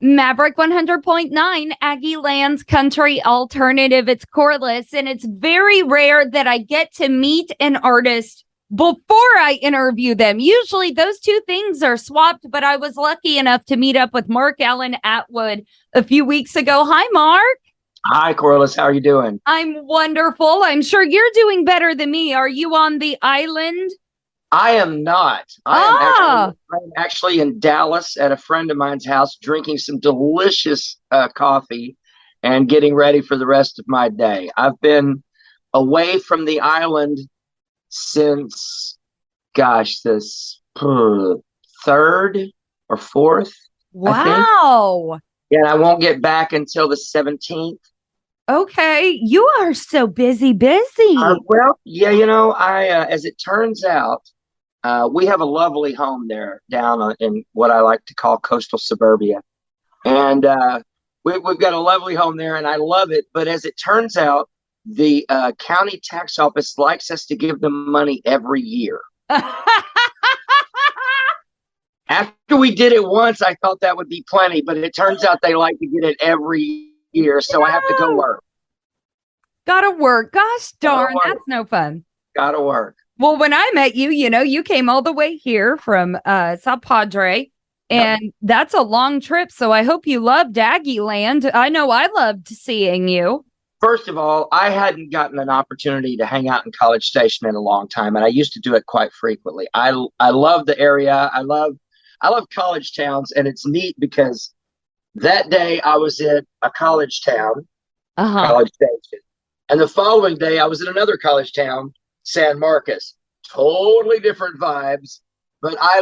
Maverick 100.9, Aggie Land's country alternative. It's Corliss, and it's very rare that I get to meet an artist before I interview them. Usually those two things are swapped, but I was lucky enough to meet up with Allen Atwood a few weeks ago. Hi, Mark. Hi, Corliss. How are you doing? I'm wonderful. I'm sure you're doing better than me. Are you on the island? I am not. I'm actually in Dallas at a friend of mine's house drinking some delicious coffee and getting ready for the rest of my day. I've been away from the island since, this third or fourth. Wow. Yeah, I won't get back until the 17th. Okay. You are so busy. Well, yeah, as it turns out, we have a lovely home there down in what I like to call coastal suburbia. And we've got a lovely home there, and I love it. But as it turns out, the county tax office likes us to give them money every year. After we did it once, I thought that would be plenty, but it turns out they like to get it every year, so I have to go work. Gotta work. Gosh darn, that's no fun. Gotta work. Well, when I met you, you came all the way here from South Padre, and that's a long trip. So I hope you loved Aggie Land. I know I loved seeing you. First of all, I hadn't gotten an opportunity to hang out in College Station in a long time, and I used to do it quite frequently. I love the area. I love college towns, and it's neat because that day I was in a college town, College Station, and the following day I was in another college town, San Marcos. Totally different vibes, but I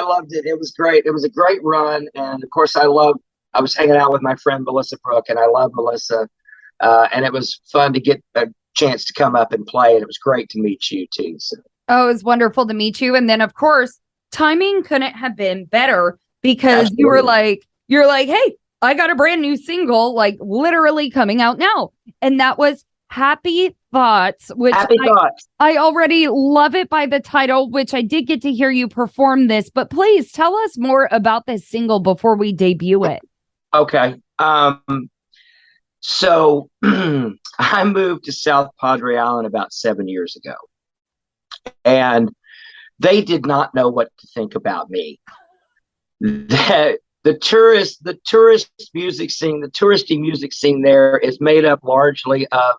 loved it. It was great. It was a great run, and of course I was hanging out with my friend Melissa Brooke, and I love Melissa, and it was fun to get a chance to come up and play, and it was great to meet you too. So. Oh, it was wonderful to meet you, and then of course timing couldn't have been better because Absolutely. you're like, hey, I got a brand new single, like literally coming out now, and that was Happy Thoughts, which I already love it by the title, which I did get to hear you perform this, but please tell us more about this single before we debut it. Okay. So I moved to South Padre Island about 7 years ago, and they did not know what to think about me. The tourist music scene, the touristy music scene there is made up largely of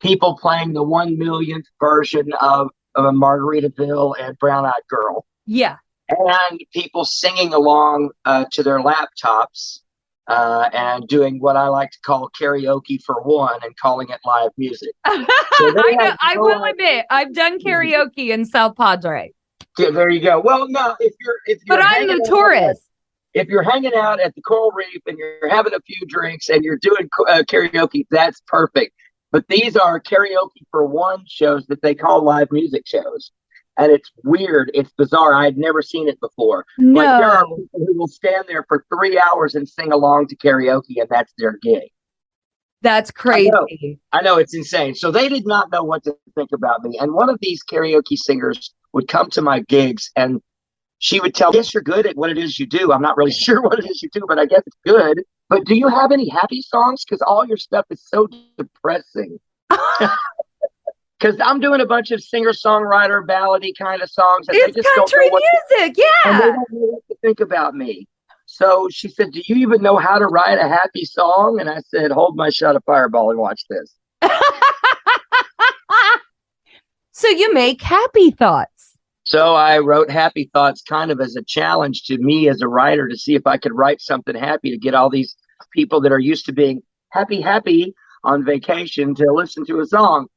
people playing the 1 millionth version of a Margaritaville and Brown Eyed Girl. Yeah. And people singing along to their laptops and doing what I like to call karaoke for one and calling it live music. So I will admit, I've done karaoke in South Padre. Yeah, there you go. Well, no, if you're but I'm the tourist. If you're hanging out at the Coral Reef and you're having a few drinks and you're doing karaoke, that's perfect. But these are karaoke for one shows that they call live music shows. And it's weird. It's bizarre. I had never seen it before. No. Like there are people who will stand there for 3 hours and sing along to karaoke, and that's their gig. That's crazy. I know, it's insane. So they did not know what to think about me. And one of these karaoke singers would come to my gigs and she would tell me, yes, you're good at what it is you do. I'm not really sure what it is you do, but I guess it's good. But do you have any happy songs? Because all your stuff is so depressing. Because I'm doing a bunch of singer-songwriter, ballady kind of songs. And it's they just country music, yeah. And they don't know what to think about me. So she said, do you even know how to write a happy song? And I said, hold my shot of Fireball and watch this. So you make Happy Thoughts. So I wrote Happy Thoughts kind of as a challenge to me as a writer to see if I could write something happy to get all these people that are used to being happy on vacation to listen to a song.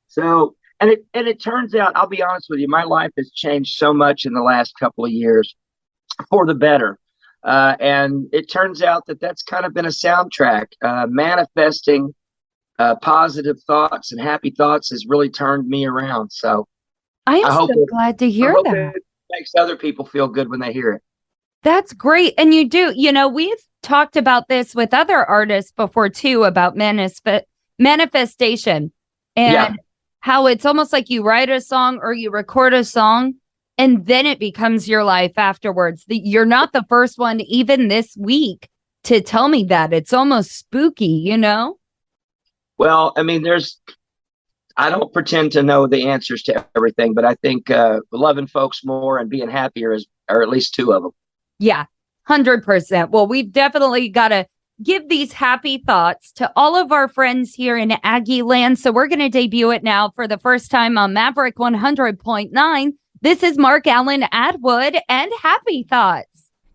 So, and it turns out, I'll be honest with you, my life has changed so much in the last couple of years for the better. And it turns out that that's kind of been a soundtrack. Manifesting positive thoughts and happy thoughts has really turned me around. So I am so glad to hear that. It makes other people feel good when they hear it. That's great. And you do, we've talked about this with other artists before too, about manifestation and how it's almost like you write a song or you record a song and then it becomes your life afterwards. You're not the first one, even this week, to tell me that. It's almost spooky, you know? Well, I mean, I don't pretend to know the answers to everything, but I think loving folks more and being happier are at least two of them. Yeah, 100%. Well, we've definitely got to give these happy thoughts to all of our friends here in Aggie Land. So we're going to debut it now for the first time on Maverick 100.9. This is Mark Allen Atwood and Happy Thoughts.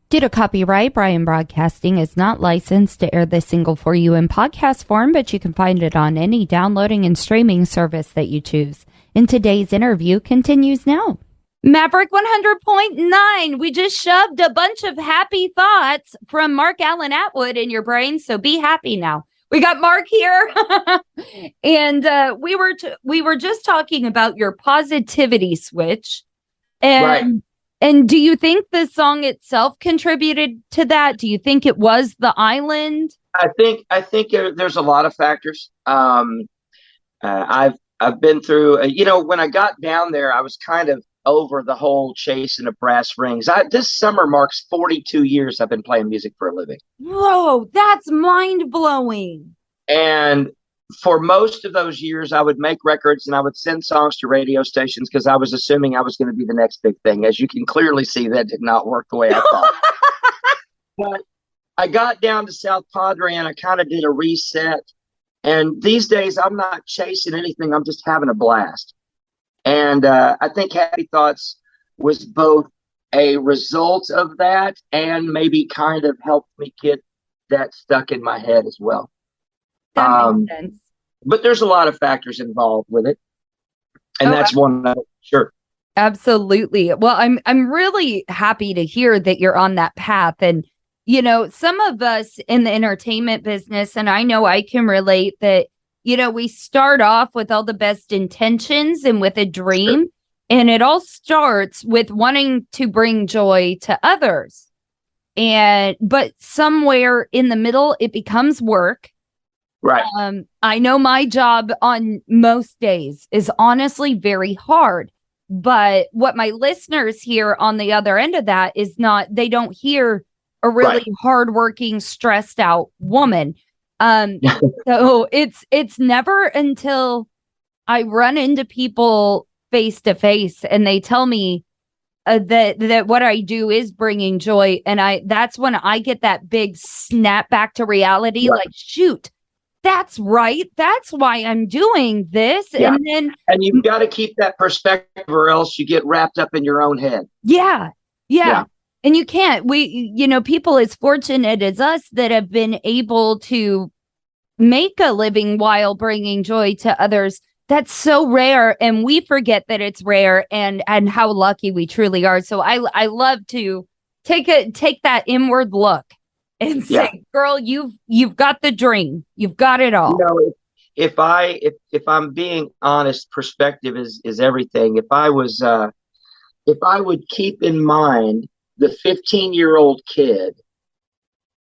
Due to copyright, Brian Broadcasting is not licensed to air this single for you in podcast form, but you can find it on any downloading and streaming service that you choose. And today's interview continues now. Maverick 100.9. We just shoved a bunch of happy thoughts from Mark Allen Atwood in your brain, so be happy now. We got Mark here, and we were just talking about your positivity switch, and. Right. And do you think the song itself contributed to that? Do you think it was the island? I think there's a lot of factors. I've been through. When I got down there, I was kind of over the whole chasing of brass rings. This summer marks 42 years I've been playing music for a living. Whoa, that's mind blowing. And for most of those years, I would make records and I would send songs to radio stations because I was assuming I was going to be the next big thing. As you can clearly see, that did not work the way I thought. But I got down to South Padre and I kind of did a reset. And these days, I'm not chasing anything. I'm just having a blast. And I think Happy Thoughts was both a result of that and maybe kind of helped me get that stuck in my head as well. That makes sense. But there's a lot of factors involved with it. And that's one of them, sure. Absolutely. Well, I'm really happy to hear that you're on that path. And, some of us in the entertainment business, and I know I can relate that, we start off with all the best intentions and with a dream. Sure. And it all starts with wanting to bring joy to others. But somewhere in the middle, it becomes work. Right. I know my job on most days is honestly very hard, but what my listeners hear on the other end of that is they don't hear a really hardworking, stressed out woman. So it's never until I run into people face to face and they tell me that what I do is bringing joy. And that's when I get that big snap back to reality. Like, shoot. That's right. That's why I'm doing this. Yeah. And you've got to keep that perspective or else you get wrapped up in your own head. Yeah. And you can't. People as fortunate as us that have been able to make a living while bringing joy to others. That's so rare. And we forget that it's rare and how lucky we truly are. So I love to take that inward look. And say, girl, you've got the dream. You've got it all. If I'm being honest, perspective is everything. If I would keep in mind the 15-year-old kid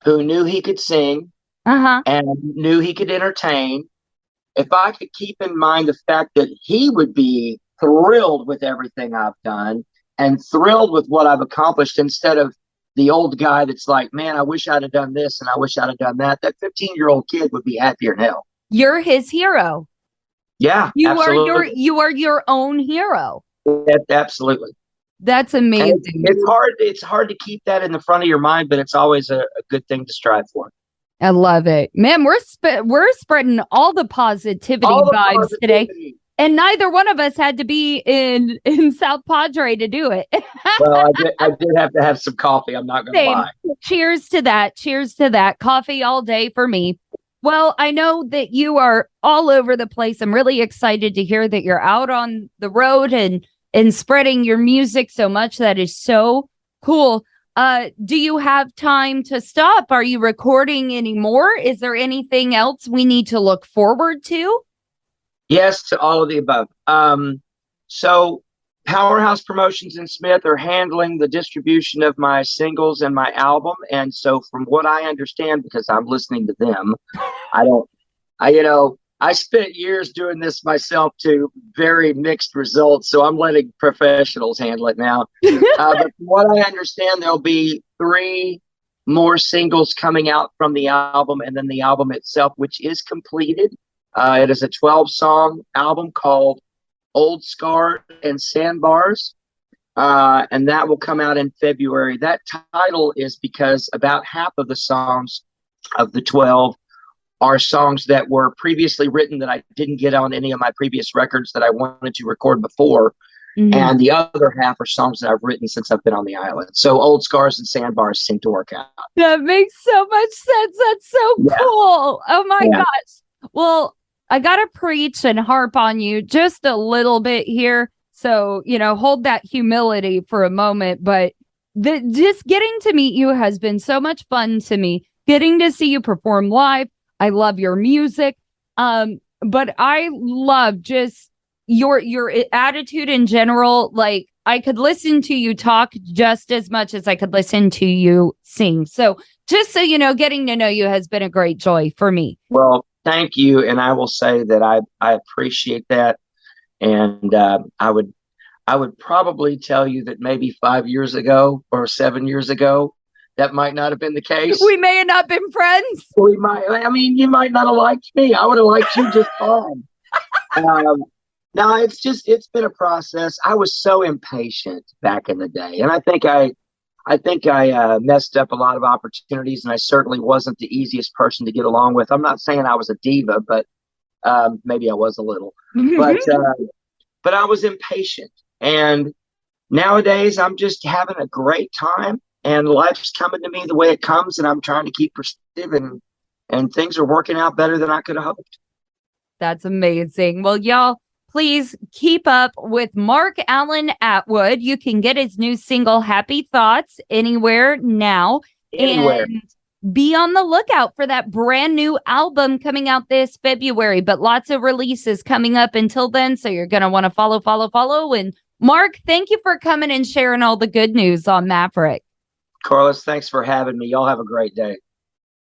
who knew he could sing and knew he could entertain, if I could keep in mind the fact that he would be thrilled with everything I've done and thrilled with what I've accomplished instead of the old guy that's like, man, I wish I'd have done this and I wish I'd have done that. That 15-year-old kid would be happier than hell. You're his hero. Yeah, absolutely. You are your own hero. Absolutely. That's amazing. It's hard to keep that in the front of your mind, but it's always a good thing to strive for. I love it, man. We're spreading all the positivity vibes today. And neither one of us had to be in South Padre to do it. Well, I did have to have some coffee. I'm not going to lie. Cheers to that. Cheers to that. Coffee all day for me. Well, I know that you are all over the place. I'm really excited to hear that you're out on the road and spreading your music so much. That is so cool. Do you have time to stop? Are you recording anymore? Is there anything else we need to look forward to? Yes, to all of the above. So Powerhouse Promotions in Smith are handling the distribution of my singles and my album. And so from what I understand, because I'm listening to them, I spent years doing this myself to very mixed results. So I'm letting professionals handle it now. But from what I understand, there'll be 3 more singles coming out from the album, and then the album itself, which is completed. It is a 12-song album called Old Scar and Sandbars, and that will come out in February. That title is because about half of the songs of the 12 are songs that were previously written that I didn't get on any of my previous records that I wanted to record before. Mm-hmm. And the other half are songs that I've written since I've been on the island. So Old Scars and Sandbars seem to work out. That makes so much sense. That's so cool. Oh my gosh. Well, I got to preach and harp on you just a little bit here. So, hold that humility for a moment. But just getting to meet you has been so much fun to me. Getting to see you perform live. I love your music. But I love just your attitude in general. Like, I could listen to you talk just as much as I could listen to you sing. So just so you know, getting to know you has been a great joy for me. Well, thank you. And I will say that I appreciate that. And I would probably tell you that maybe 5 years ago or 7 years ago, that might not have been the case. We may have not been friends. You might not have liked me. I would have liked you just fine. No, it's been a process. I was so impatient back in the day. And I think I messed up a lot of opportunities, and I certainly wasn't the easiest person to get along with. I'm not saying I was a diva, but maybe I was a little. But I was impatient. And nowadays, I'm just having a great time, and life's coming to me the way it comes, and I'm trying to keep perspective, and things are working out better than I could have hoped. That's amazing. Well, y'all, please keep up with Mark Allen Atwood. You can get his new single, Happy Thoughts, anywhere now. Anywhere. And be on the lookout for that brand new album coming out this February. But lots of releases coming up until then. So you're going to want to follow. And Mark, thank you for coming and sharing all the good news on Maverick. Carlos, thanks for having me. Y'all have a great day.